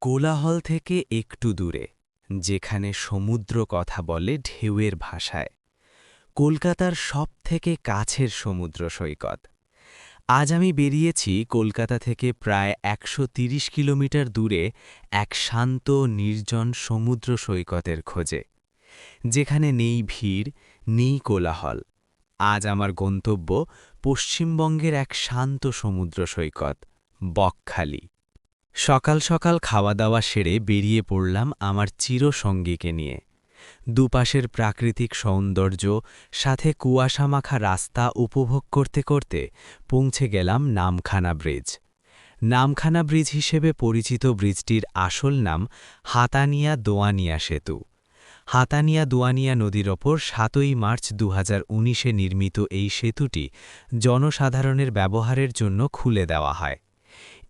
কোলাহল থেকে একটু দূরে, যেখানে সমুদ্র কথা বলে ঢেউয়ের ভাষায়, কলকাতার সবথেকে কাছের সমুদ্র সৈকত। আজ আমি বেরিয়েছি কলকাতা থেকে প্রায় ১৩০ কিলোমিটার দূরে এক শান্ত নির্জন সমুদ্র সৈকতের খোঁজে, যেখানে নেই ভিড়, নেই কোলাহল। আজ আমার গন্তব্য পশ্চিমবঙ্গের এক শান্ত সমুদ্র সৈকত, বকখালি। সকাল সকাল খাওয়া দাওয়া সেরে বেরিয়ে পড়লাম আমার চিরসঙ্গীকে নিয়ে। দুপাশের প্রাকৃতিক সৌন্দর্য, সাথে কুয়াশামাখা রাস্তা উপভোগ করতে করতে পৌঁছে গেলাম নামখানা ব্রিজ। নামখানা ব্রিজ হিসেবে পরিচিত ব্রিজটির আসল নাম হাতানিয়া দোয়ানিয়া সেতু। হাতানিয়া দোয়ানিয়া নদীর ওপর ৭ই মার্চ ২০১৯-এ নির্মিত এই সেতুটি জনসাধারণের ব্যবহারের জন্য খুলে দেওয়া হয়।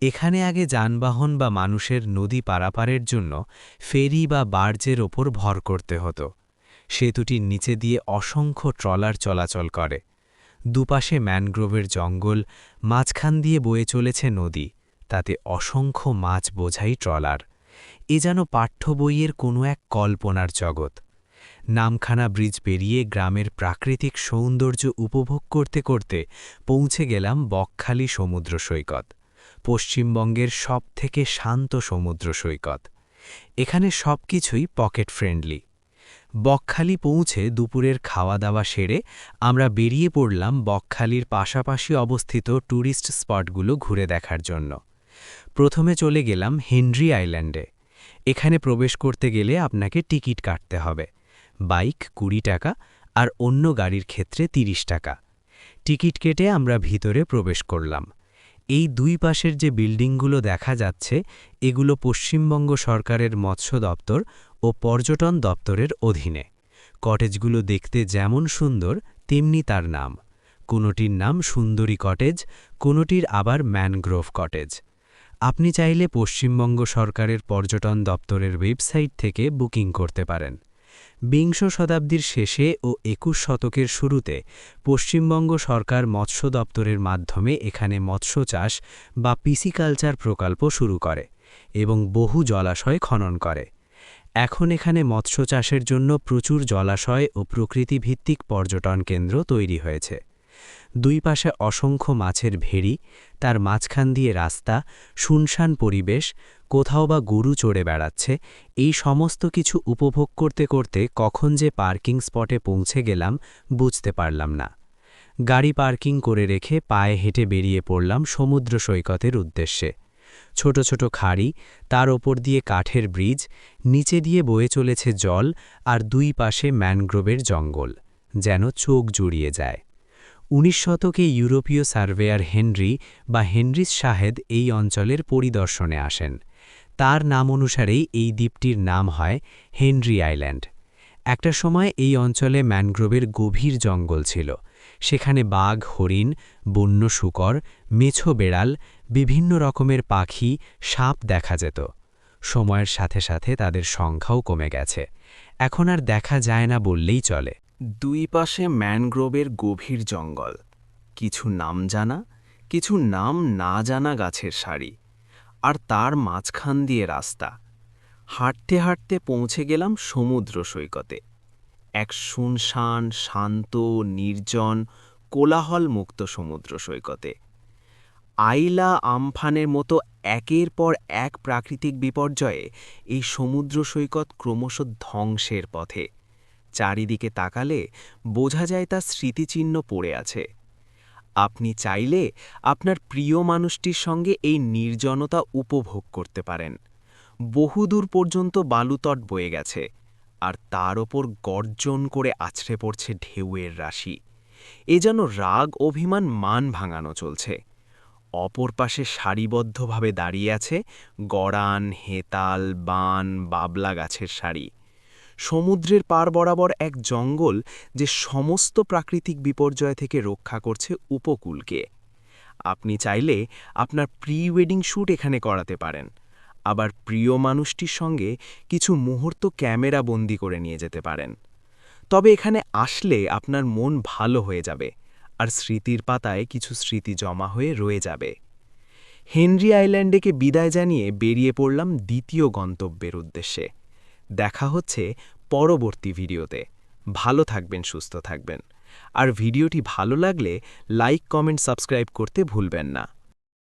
এখানে আগে যানবাহন বা মানুষের নদী পারাপারের জন্য ফেরি বা বার্জের ওপর ভর করতে হতো। সেতুটির নিচে দিয়ে অসংখ্য ট্রলার চলাচল করে। দুপাশে ম্যানগ্রোভের জঙ্গল, মাঝখান দিয়ে বয়ে চলেছে নদী, তাতে অসংখ্য মাছ বোঝাই ট্রলার। এ যেন পাঠ্য বইয়ের কোনো এক কল্পনার জগৎ। নামখানা ব্রিজ পেরিয়ে গ্রামের প্রাকৃতিক সৌন্দর্য উপভোগ করতে করতে পৌঁছে গেলাম বকখালি সমুদ্র সৈকত, পশ্চিমবঙ্গের সবথেকে শান্ত সমুদ্র সৈকত। এখানে সবকিছুই পকেট ফ্রেন্ডলি। বকখালি পৌঁছে দুপুরের খাওয়া দাওয়া সেরে আমরা বেরিয়ে পড়লাম বকখালির পাশাপাশি অবস্থিত ট্যুরিস্ট স্পটগুলো ঘুরে দেখার জন্য। প্রথমে চলে গেলাম হেনরি আইল্যান্ডে। এখানে প্রবেশ করতে গেলে আপনাকে টিকিট কাটতে হবে। বাইক ২০ টাকা আর অন্য গাড়ির ক্ষেত্রে ৩০ টাকা। টিকিট কেটে আমরা ভিতরে প্রবেশ করলাম। এই দুই পাশের যে বিল্ডিংগুলো দেখা যাচ্ছে, এগুলো পশ্চিমবঙ্গ সরকারের মৎস্য দপ্তর ও পর্যটন দপ্তরের অধীনে। কটেজগুলো দেখতে যেমন সুন্দর, তেমনি তার নাম। কোনোটির নাম সুন্দরী কটেজ, কোনোটির আবার ম্যানগ্রোভ কটেজ। আপনি চাইলে পশ্চিমবঙ্গ সরকারের পর্যটন দপ্তরের ওয়েবসাইট থেকে বুকিং করতে পারেন। বিংশ শতাব্দীর শেষে ও ২১ শতকের শুরুতে পশ্চিমবঙ্গ সরকার মৎস্য দপ্তরের মাধ্যমে এখানে মৎস্য চাষ বা পিসিকালচার প্রকল্প শুরু করে এবং বহু জলাশয় খনন করে। এখন এখানে মৎস্য চাষের জন্য প্রচুর জলাশয় ও প্রকৃতিভিত্তিক পর্যটন কেন্দ্র তৈরি হয়েছে। দুই পাশে অসংখ্য মাছের ভেড়ি, তার মাঝখান দিয়ে রাস্তা, শুনশান পরিবেশ, কোথাও বা গরু চড়ে বেড়াচ্ছে। এই সমস্ত কিছু উপভোগ করতে করতে কখন যে পার্কিং স্পটে পৌঁছে গেলাম বুঝতে পারলাম না। গাড়ি পার্কিং করে রেখে পায়ে হেঁটে বেরিয়ে পড়লাম সমুদ্র সৈকতের উদ্দেশ্যে। ছোট ছোট খাড়ি, তার ওপর দিয়ে কাঠের ব্রিজ, নিচে দিয়ে বয়ে চলেছে জল, আর দুই পাশে ম্যানগ্রোভের জঙ্গল, যেন চোখ জুড়িয়ে যায়। ১৯ শতকে ইউরোপীয় সার্ভেয়ার হেনরি বা হেনরিস শাহেদ এই অঞ্চলের পরিদর্শনে আসেন। তার নাম অনুসারেই এই দ্বীপটির নাম হয় হেনরি আইল্যান্ড। একটা সময় এই অঞ্চলে ম্যানগ্রোভের গভীর জঙ্গল ছিল। সেখানে বাঘ, হরিণ, বন্য শূকর, মেছো বেড়াল, বিভিন্ন রকমের পাখি, সাপ দেখা যেত। সময়ের সাথে সাথে তাদের সংখ্যাও কমে গেছে। এখন আর দেখা যায় না বললেই চলে। দুই পাশে ম্যানগ্রোভের গভীর জঙ্গল, কিছু নাম জানা, কিছু নাম না জানা গাছের সারি, আর তার মাঝখান দিয়ে রাস্তা। হাঁটতে হাঁটতে পৌঁছে গেলাম সমুদ্র সৈকতে, এক শুনশান, শান্ত, নির্জন, কোলাহলমুক্ত সমুদ্র সৈকতে। আইলা, আমফানের মতো একের পর এক প্রাকৃতিক বিপর্যয়ে এই সমুদ্র সৈকত ক্রমশ ধ্বংসের পথে। চারিদিকে তাকালে বোঝা যায় তা স্মৃতিচিহ্ন পড়ে আছে। আপনি চাইলে আপনার প্রিয় মানুষটির সঙ্গে এই নির্জনতা উপভোগ করতে পারেন। বহুদূর পর্যন্ত বালুতট বয়ে গেছে, আর তার ওপর গর্জন করে আছড়ে পড়ছে ঢেউয়ের রাশি। এ যেন রাগ, অভিমান, মান ভাঙানো চলছে। অপর পাশে সারিবদ্ধভাবে দাঁড়িয়ে আছে গড়ান, হেতাল, বান, বাবলা গাছের সারি। সমুদ্রের পার বরাবর এক জঙ্গল, যে সমস্ত প্রাকৃতিক বিপর্যয় থেকে রক্ষা করছে উপকূলকে। আপনি চাইলে আপনার প্রি ওয়েডিং শ্যুট এখানে করাতে পারেন, আবার প্রিয় মানুষটির সঙ্গে কিছু মুহূর্ত ক্যামেরা বন্দি করে নিয়ে যেতে পারেন। তবে এখানে আসলে আপনার মন ভালো হয়ে যাবে, আর স্মৃতির পাতায় কিছু স্মৃতি জমা হয়ে রয়ে যাবে। হেনরি আইল্যান্ডেকে বিদায় জানিয়ে বেরিয়ে পড়লাম দ্বিতীয় গন্তব্যের উদ্দেশ্যে। দেখা হচ্ছে পরবর্তী ভিডিওতে। ভালো থাকবেন, সুস্থ থাকবেন। আর ভিডিওটি ভালো লাগলে লাইক, কমেন্ট, সাবস্ক্রাইব করতে ভুলবেন না।